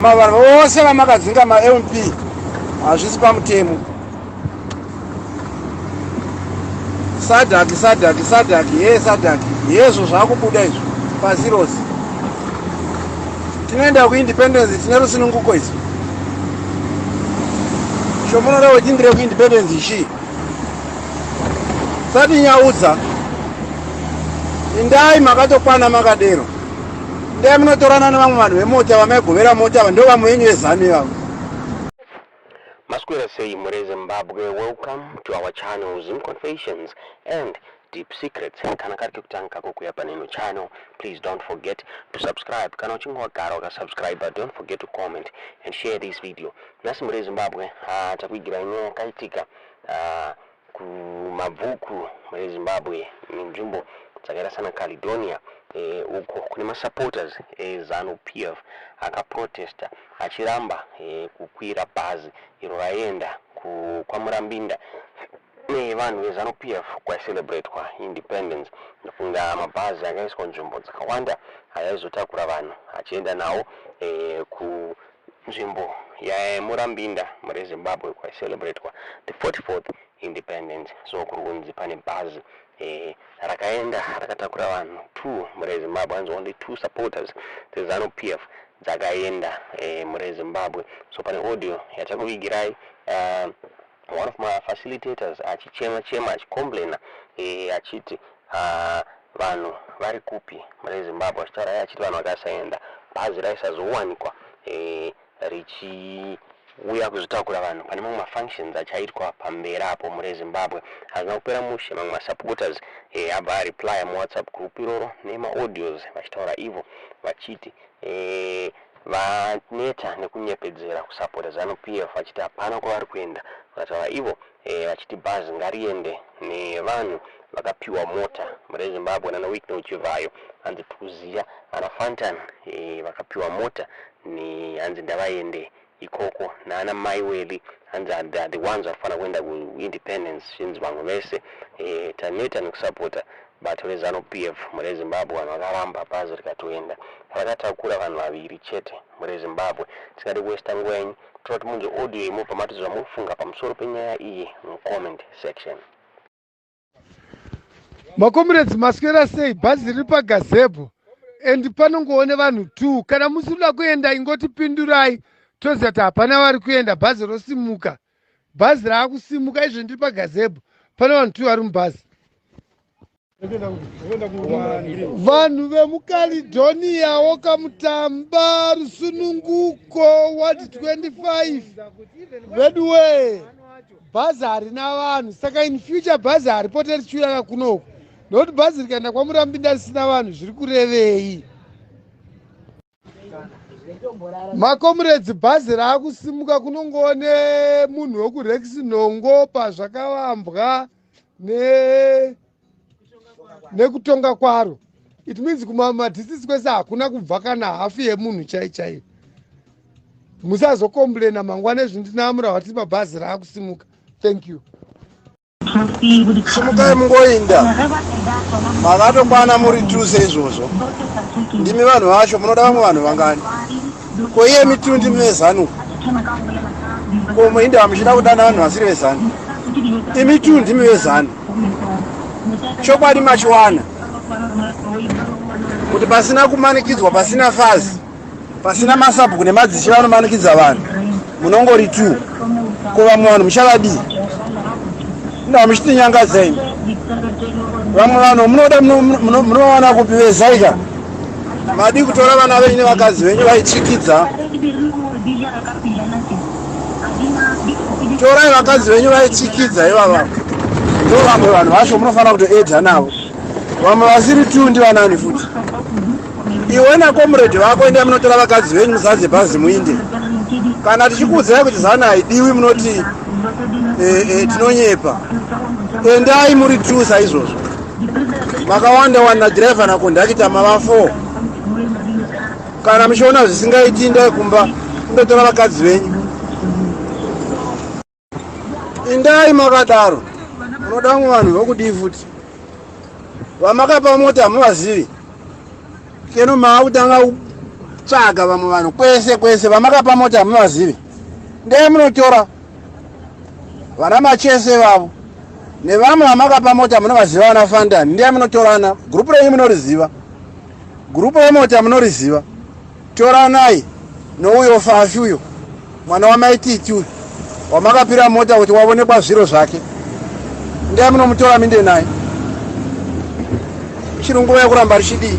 Mavanhu vose vamakadzinga ma-MP hazvisi pamutemo. Sadhaki yezvo zvakubuda izvo pasi rose. Tinoenda kuindependence tine rusununguko izvo. Shomunoda wetindire kuindependence ishi. Sati nyaudza. Indai makatokwana makadero. Ndai munotorana nevamwe vanhu vemota vamaigovera mota ndo vamwe venyu vezanu ivavo. Masquera say Mure Zimbabwe, welcome to our channel Zim Confessions and Deep Secrets. Kana kariki kutanka kukuya paneno channel, please don't forget to subscribe. Kana uchingwa gara ka subscribe, don't forget to comment and share this video. Nasi Mure Zimbabwe takuigira ino yakaitika ku mabvuku Mure Zimbabwe ni nzvimbo dzakaita sana Caledonia. Uko kune masupporters eZanu PF akaprotesta achiramba kukwira bhazi iro raenda kwaMurambinda nevanhu veZanu PF kwacelebrate kwa independence. Ndafunga mabhazi akaiswa nzvimbo dzakawanda aizotakura vanhu achienda nawo ku nzvimbo yaMurambinda Mure Zimbabwe kwacelebrate kwa the 44th independence. So kurunzi pane bhazi rakaenda rakatakura vanhu 2 Mure Zimbabwe, and only 2 supporters dzeZanu PF dzakaenda Mure Zimbabwe. So pane audio yatakuvigirai one of my facilitators achichema achicomplaina achiti vanhu vari kupi Mure Zimbabwe, achitaura achiti vanhu vakasaenda, bhazi raisazowanikwa richiuya kuzotakura vanhu pane mamwe mafunctions achaitwa pamberi apo Mure Zimbabwe. Hazina kupera mushe mamwe masupporters abva areply muWhatsApp group iroro nemaaudios vachitaura ivo vachiti vaneta nekunyepedzera kusapota ZANU PF vachiti hapana kwavari kuenda. Vakataura ivo vachiti bhazi ngariende nevanhu vakapiwa mota Mure Zimbabwe nana Wicknell Chivayo, hanzi Tuziya ana Fantan vakapiwa mota hanzi ndavaende ikoko naana Maiweli, hanzi the ones vafana kuenda ku-independence. Shinzi vamwe vese taneta nekusapota bato reZanu PF Mure Zimbabwe. Vanhu vakaramba bhazi rikatoenda, rakatakura vanhu vaviri chete Mure Zimbabwe. Tisingadi kuwesta nguva yenyu, toti munge audio imobva matizva mufunga pamusoro penyaya iyi mucomment section. Makomrades, Masquera sei bhazi riri pagazebo and panongoone vanhu 2. Kana musikuda kuenda ingotipindurai toziva kuti hapana vari kuenda, bhazi rosimuka. Bhazi raakusimuka izvo ndiri pagazebo, pane vanhu 2 vari mubhazi. Vanhu vemuCaledonia wokamutamba rusununguko ward 25 Redway. Bhazi harina vanhu, saka in future bhazi haripoti richiuya kunoku, nokuti bhazi rikaenda kwaMurambinda risina vanhu zviri kurevei. Makomrades, bhazi raakusimuka kunongoone munhu wokuRex Nhongo pazvakavambwa nekutonga kwaro. It means kumadhistisi kwese hakuna kubva kana hafu yemunhu chaichaiyo. Musazokomplaina mangwana ezvindinamura wati mabhazi raakusimuka. Thank you. Simukai mungoinda. Makatokwana muri 2 seizvozvo. Ndimi vanhu vacho, munoda vamwe vanhu vangani? Ko iye mitu ndimi vezanu. Ko muinda muchida kudana vanhu vasiri vezanu. Imi 2 ndimi vezanu. Chokwadi machiwana. Kuti pasina kumanikidzwa, pasina fazi, pasina masabhuku nemadzichi vanomanikidza vanhu, munongori 2. Ko vamwe vanhu muchavadii? Nda muchiti nyangadza imi. Vamwe vanhu munoda munowana kupi vezaika. Madi kutora vana venyu nevakadzi venyu vaitsikidza. Torai vakadzi venyu vaitsikidza ivava. Ndo vamwe vanhu vacho munofanira kutoedha navo. Vamwe vasiri 2 ndi vanani futi. Iwe nakomrade vako ende munotora vakadzi venyu musadze bhazi muinde. Kana tichikuudzai kuti ZANU haidiwi munoti tinonyepa. Endai muri 2 saizvozvo. Makawanda na driver na kondakita mava 4. Kana muchiona zvisingaiti endai kumba mundotora vakadzi venyu. Endai makadaro. Munoda vamwe vanhu vokudii futi. Vamakapa mota hamuvazivi. Keno maakutanga tsvaga vamwe vanhu kwese kwese vamakapa mota hamuvazivi. Ndee munotora vana machese vavo nevamwe vamakapa mota munovaziva vana Fandani. Ndee munotorana. Gurupu renyu munoriziva, gurupu remota munoriziva. Toranai nouyo Fafi uyo mwana wamaititi uyo wamakapira mota kuti waonekwa zviro zvake. Ndee munomutora minde naye. Ichiri nguva yekuramba richidii.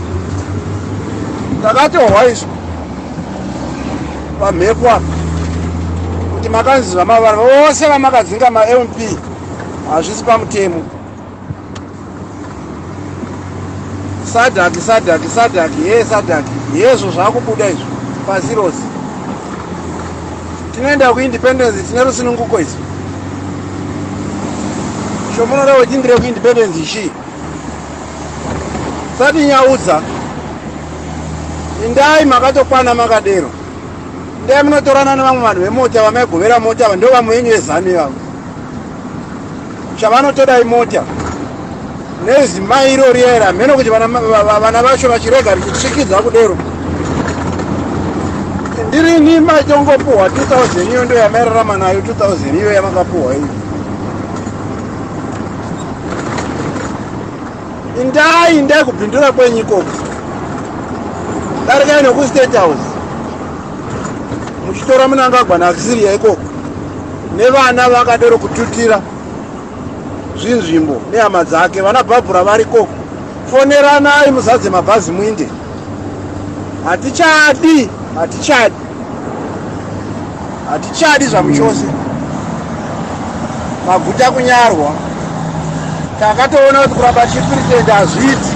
Takatohwa izvo pamhepo apa kuti makanzwa mavanhu vose vamakadzinga ma-MP hazvisi pamutemo. Sadhaki Sadhaki yezvo zvakubuda izvo pazirosi. Tinoenda kuindependence tine rusununguko izvo. Shomunoda kuti ndire kuindependence ishi. Sati nyaudza indai makatokwana makadero. Ndee munotorana nevamwe vanhu vemota vamaigovera mota ava ndo vamwe venyu vezani vavo. Chavanotodai mota nezimairo riera mheno kuti vana vacho vachirega richitsvikidza kudero. Ndirini matongopuhwa 2000 iyo ndo yamairarama nayo 2000 iyo yamakapuhwa iyo. Indai kupindura kwenyu ikoko. Darikai nokuState House muchitora Mnangagwa naKisiria ikoko nevana vakadero kututira zvinzvimbo nehama dzake. Vana Bhabhura vari ikoko. Foneranai muzadze mabhazi muinde. Hatichadi zvamuchose. Maguta kunyarwa. Takatoona kuti kuramba chipiritendi hazviiti.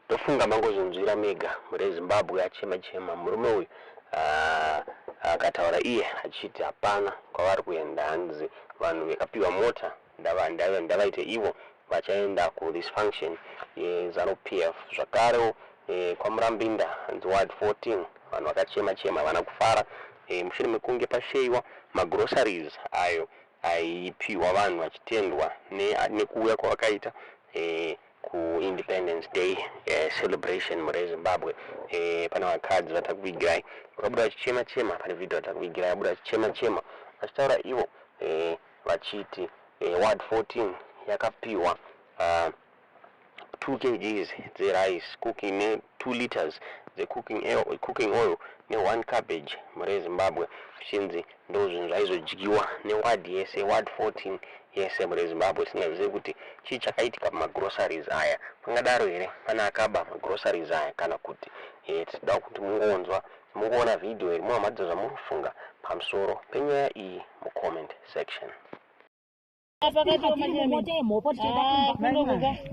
Ndofunga mangozonzwira mega muri Zimbabwe achema murume uyu akataura iye achiti hapana kwavari kuenda hanzi vanhu vakapiwa mota ndavaite ivo vachaenda kuthis function yeZANU-PF. Zvakarewo kwaMurambinda hanzi ward 14 vanhu vakachema vana kufara mushure mekunge pasheyiwa magroceries ayo aipiwa vanhu vachitendwa nekuuya kwavakaita ku-Independence Day celebration muri Zimbabwe. Pana vakadzi vatakuvigirai vakabuda vachichema pane video vatakuvigirai vabuda vachichema vachitaura ivo vachiti ward 14 yakapiwa 2 kgs dzerice cooking ne2 liters cooking oil ne1 cabbage muri Zimbabwe. Zvinzi ndo zvinhu zvaizodyiwa neward yese ward 14 yese muri Zimbabwe. Singazivi kuti chii chakaitika pamagroceries aya. Pangadaro here pana akaba magroceries aya kana kuti tinoda kuti mungoona video iri muhamadza zvamunofunga pamusoro penyaya iyi mucomment section.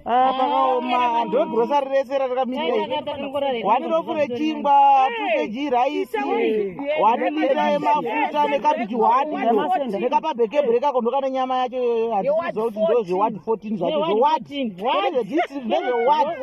Pakaoma ndogrocery rese ratakamira 1 lofu rechingwa 2 kg raisi 1 lita yemafuta nekabichi 1 nekapabhekebhuri kakondokana nenyama yacho hatisizo kuti ndozve ward 14 zvacho zveward ndezveward